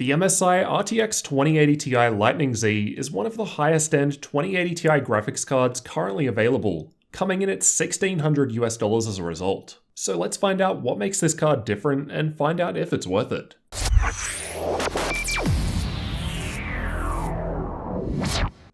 The MSI RTX 2080 Ti Lightning Z is one of the highest end 2080 Ti graphics cards currently available, coming in at $1,600 US as a result. So let's find out what makes this card different and find out if it's worth it.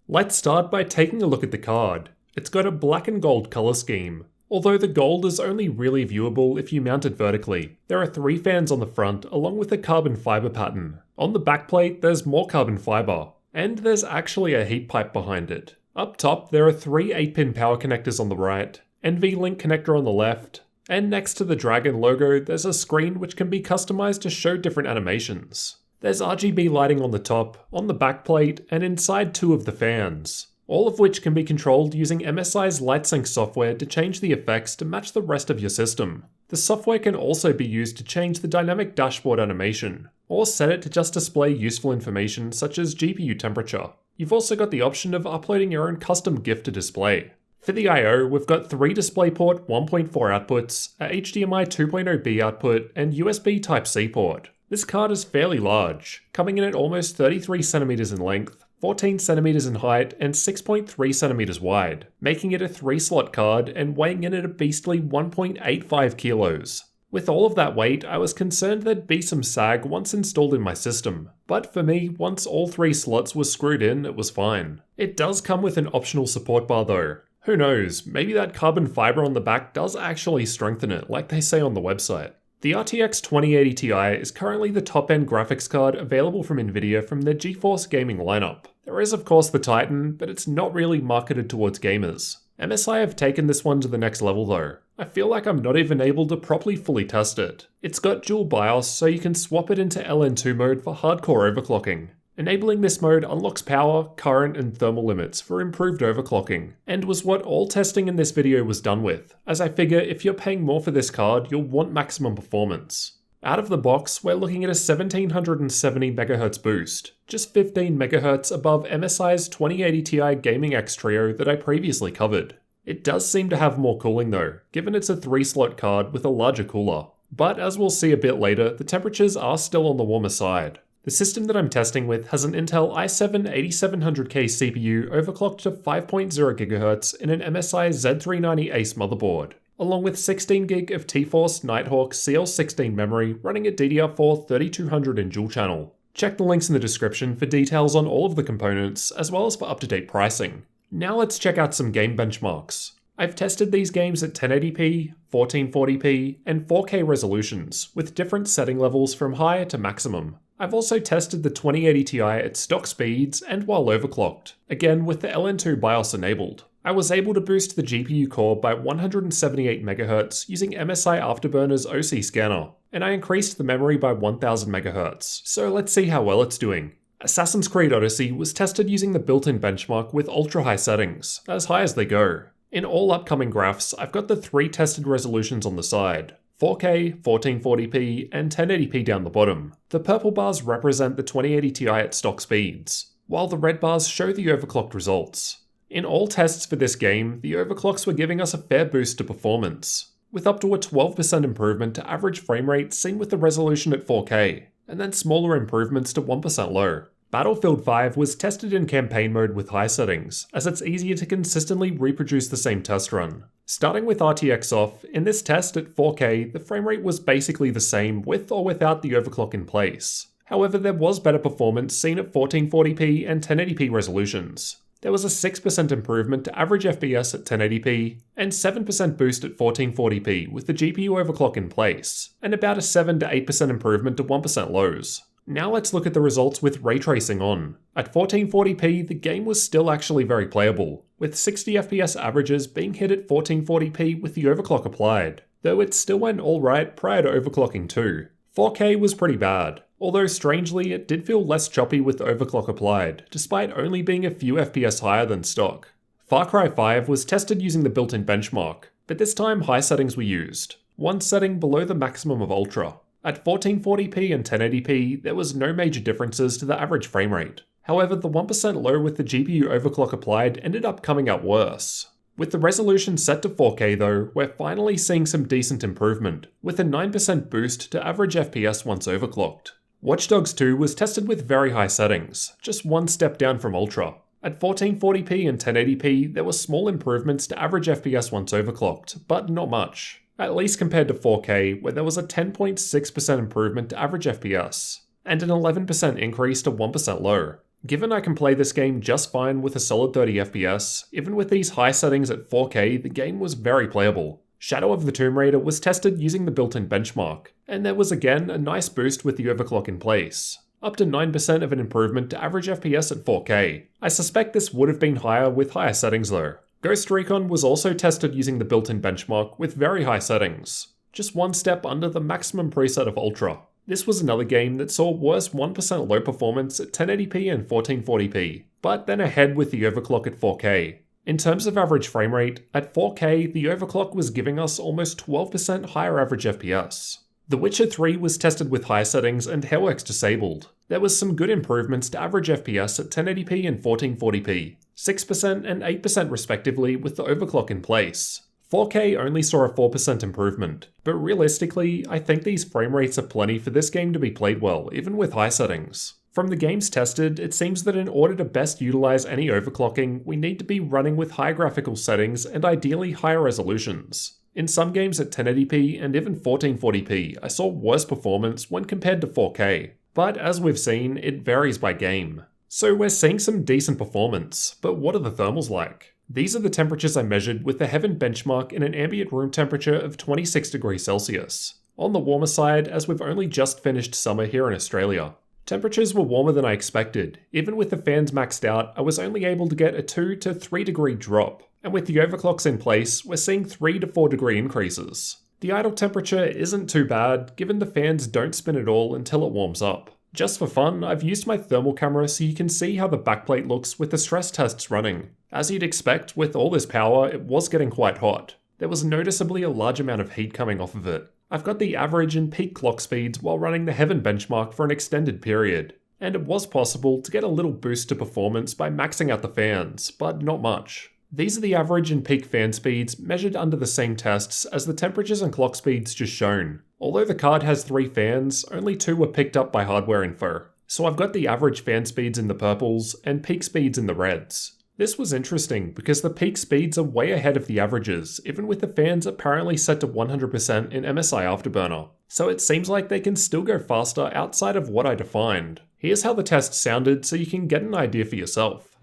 Let's start by taking a look at the card. It's got a black and gold color scheme. Although the gold is only really viewable if you mount it vertically. There are 3 fans on the front along with a carbon fiber pattern. On the backplate there's more carbon fiber, and there's actually a heat pipe behind it. Up top there are 3 8-pin power connectors on the right, NV-Link connector on the left, and next to the dragon logo there's a screen which can be customized to show different animations. There's RGB lighting on the top, on the backplate, and inside 2 of the fans. All of which can be controlled using MSI's LightSync software to change the effects to match the rest of your system. The software can also be used to change the dynamic dashboard animation, or set it to just display useful information such as GPU temperature. You've also got the option of uploading your own custom GIF to display. For the I/O, we've got 3 DisplayPort 1.4 outputs, a HDMI 2.0B output, and USB Type-C port. This card is fairly large, coming in at almost 33cm in length, 14cm in height, and 6.3cm wide, making it a 3-slot card and weighing in at a beastly 1.85 kilos. With all of that weight, I was concerned there'd be some sag once installed in my system, but for me, once all 3 slots were screwed in, it was fine. It does come with an optional support bar though. Who knows, maybe that carbon fiber on the back does actually strengthen it, like they say on the website. The RTX 2080 Ti is currently the top-end graphics card available from Nvidia from their GeForce gaming lineup. There is of course the Titan, but it's not really marketed towards gamers. MSI have taken this one to the next level though. I feel like I'm not even able to properly fully test it. It's got dual BIOS so you can swap it into LN2 mode for hardcore overclocking. Enabling this mode unlocks power, current, and thermal limits for improved overclocking, and was what all testing in this video was done with, as I figure if you're paying more for this card, you'll want maximum performance. Out of the box, we're looking at a 1770MHz boost, just 15MHz above MSI's 2080 Ti Gaming X Trio that I previously covered. It does seem to have more cooling though, given it's a 3-slot card with a larger cooler. But as we'll see a bit later, the temperatures are still on the warmer side. The system that I'm testing with has an Intel i7-8700K CPU overclocked to 5.0GHz in an MSI Z390 Ace motherboard, along with 16GB of T-Force Nighthawk CL16 memory running at DDR4 3200 in dual channel. Check the links in the description for details on all of the components, as well as for up-to-date pricing. Now let's check out some game benchmarks. I've tested these games at 1080p, 1440p, and 4K resolutions, with different setting levels from high to maximum. I've also tested the 2080 Ti at stock speeds and while overclocked, again with the LN2 BIOS enabled. I was able to boost the GPU core by 178MHz using MSI Afterburner's OC scanner, and I increased the memory by 1000MHz, so let's see how well it's doing. Assassin's Creed Odyssey was tested using the built-in benchmark with ultra-high settings, as high as they go. In all upcoming graphs, I've got the 3 tested resolutions on the side. 4K, 1440p, and 1080p down the bottom. The purple bars represent the 2080 Ti at stock speeds, while the red bars show the overclocked results. In all tests for this game, the overclocks were giving us a fair boost to performance, with up to a 12% improvement to average frame rate seen with the resolution at 4K, and then smaller improvements to 1% low. Battlefield 5 was tested in campaign mode with high settings, as it's easier to consistently reproduce the same test run. Starting with RTX off, in this test at 4K, the frame rate was basically the same with or without the overclock in place. However, there was better performance seen at 1440p and 1080p resolutions. There was a 6% improvement to average FPS at 1080p, and 7% boost at 1440p with the GPU overclock in place, and about a 7 to 8% improvement to 1% lows. Now let's look at the results with ray tracing on. At 1440p, the game was still actually very playable, with 60fps averages being hit at 1440p with the overclock applied, though it still went alright prior to overclocking too. 4K was pretty bad, although strangely it did feel less choppy with overclock applied, despite only being a few FPS higher than stock. Far Cry 5 was tested using the built-in benchmark, but this time high settings were used, one setting below the maximum of ultra. At 1440p and 1080p, there was no major differences to the average frame rate. However, the 1% low with the GPU overclock applied ended up coming out worse. With the resolution set to 4K though, we're finally seeing some decent improvement, with a 9% boost to average FPS once overclocked. Watch Dogs 2 was tested with very high settings, just one step down from Ultra. At 1440p and 1080p, there were small improvements to average FPS once overclocked, but not much. At least compared to 4K, where there was a 10.6% improvement to average FPS, and an 11% increase to 1% low. Given I can play this game just fine with a solid 30 FPS, even with these high settings at 4K, the game was very playable. Shadow of the Tomb Raider was tested using the built-in benchmark, and there was again a nice boost with the overclock in place. Up to 9% of an improvement to average FPS at 4K. I suspect this would have been higher with higher settings though. Ghost Recon was also tested using the built-in benchmark with very high settings, just one step under the maximum preset of Ultra. This was another game that saw worse 1% low performance at 1080p and 1440p, but then ahead with the overclock at 4K. In terms of average frame rate, at 4K the overclock was giving us almost 12% higher average FPS. The Witcher 3 was tested with high settings and hairworks disabled. There was some good improvements to average FPS at 1080p and 1440p, 6% and 8% respectively with the overclock in place. 4K only saw a 4% improvement, but realistically, I think these frame rates are plenty for this game to be played well, even with high settings. From the games tested, it seems that in order to best utilize any overclocking, we need to be running with high graphical settings and ideally higher resolutions. In some games at 1080p and even 1440p, I saw worse performance when compared to 4K, but as we've seen, it varies by game. So we're seeing some decent performance, but what are the thermals like? These are the temperatures I measured with the Heaven benchmark in an ambient room temperature of 26 degrees Celsius. On the warmer side, as we've only just finished summer here in Australia. Temperatures were warmer than I expected. Even with the fans maxed out, I was only able to get a 2 to 3 degree drop. And with the overclocks in place, we're seeing 3 to 4 degree increases. The idle temperature isn't too bad, given the fans don't spin at all until it warms up. Just for fun, I've used my thermal camera so you can see how the backplate looks with the stress tests running. As you'd expect, with all this power, it was getting quite hot. There was noticeably a large amount of heat coming off of it. I've got the average and peak clock speeds while running the Heaven benchmark for an extended period. And it was possible to get a little boost to performance by maxing out the fans, but not much. These are the average and peak fan speeds measured under the same tests as the temperatures and clock speeds just shown. Although the card has 3 fans, only 2 were picked up by hardware info. So I've got the average fan speeds in the purples and peak speeds in the reds. This was interesting because the peak speeds are way ahead of the averages, even with the fans apparently set to 100% in MSI Afterburner. So it seems like they can still go faster outside of what I defined. Here's how the test sounded so you can get an idea for yourself.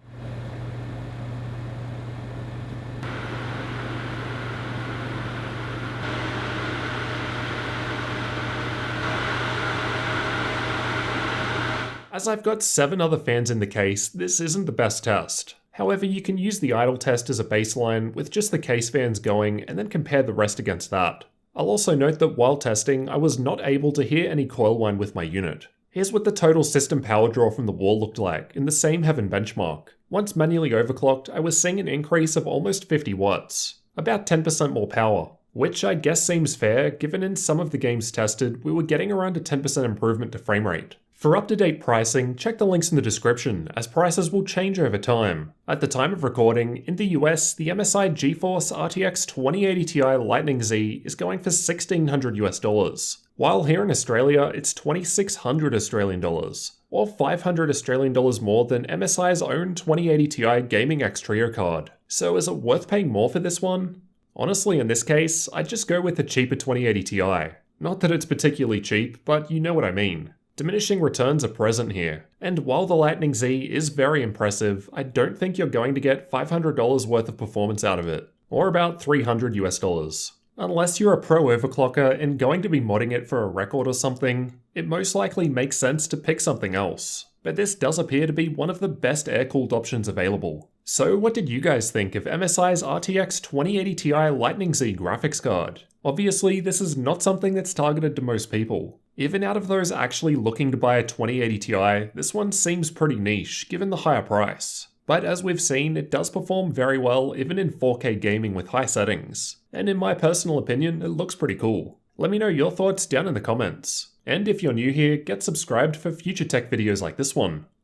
As I've got 7 other fans in the case, this isn't the best test. However, you can use the idle test as a baseline with just the case fans going and then compare the rest against that. I'll also note that while testing, I was not able to hear any coil whine with my unit. Here's what the total system power draw from the wall looked like in the same Heaven benchmark. Once manually overclocked, I was seeing an increase of almost 50 watts, about 10% more power, which I guess seems fair given in some of the games tested we were getting around a 10% improvement to frame rate. For up-to-date pricing, check the links in the description, as prices will change over time. At the time of recording, in the US, the MSI GeForce RTX 2080 Ti Lightning Z is going for $1,600 US, while here in Australia, it's 2,600 Australian dollars, or 500 Australian dollars more than MSI's own 2080 Ti Gaming X Trio card. So is it worth paying more for this one? Honestly, in this case, I'd just go with the cheaper 2080 Ti. Not that it's particularly cheap, but you know what I mean. Diminishing returns are present here, and while the Lightning Z is very impressive, I don't think you're going to get $500 worth of performance out of it, or about $300 US. Unless you're a pro overclocker and going to be modding it for a record or something, it most likely makes sense to pick something else. But this does appear to be one of the best air-cooled options available. So what did you guys think of MSI's RTX 2080 Ti Lightning Z graphics card? Obviously, this is not something that's targeted to most people. Even out of those actually looking to buy a 2080 Ti, this one seems pretty niche given the higher price. But as we've seen, it does perform very well even in 4K gaming with high settings. And in my personal opinion, it looks pretty cool. Let me know your thoughts down in the comments. And if you're new here, get subscribed for future tech videos like this one.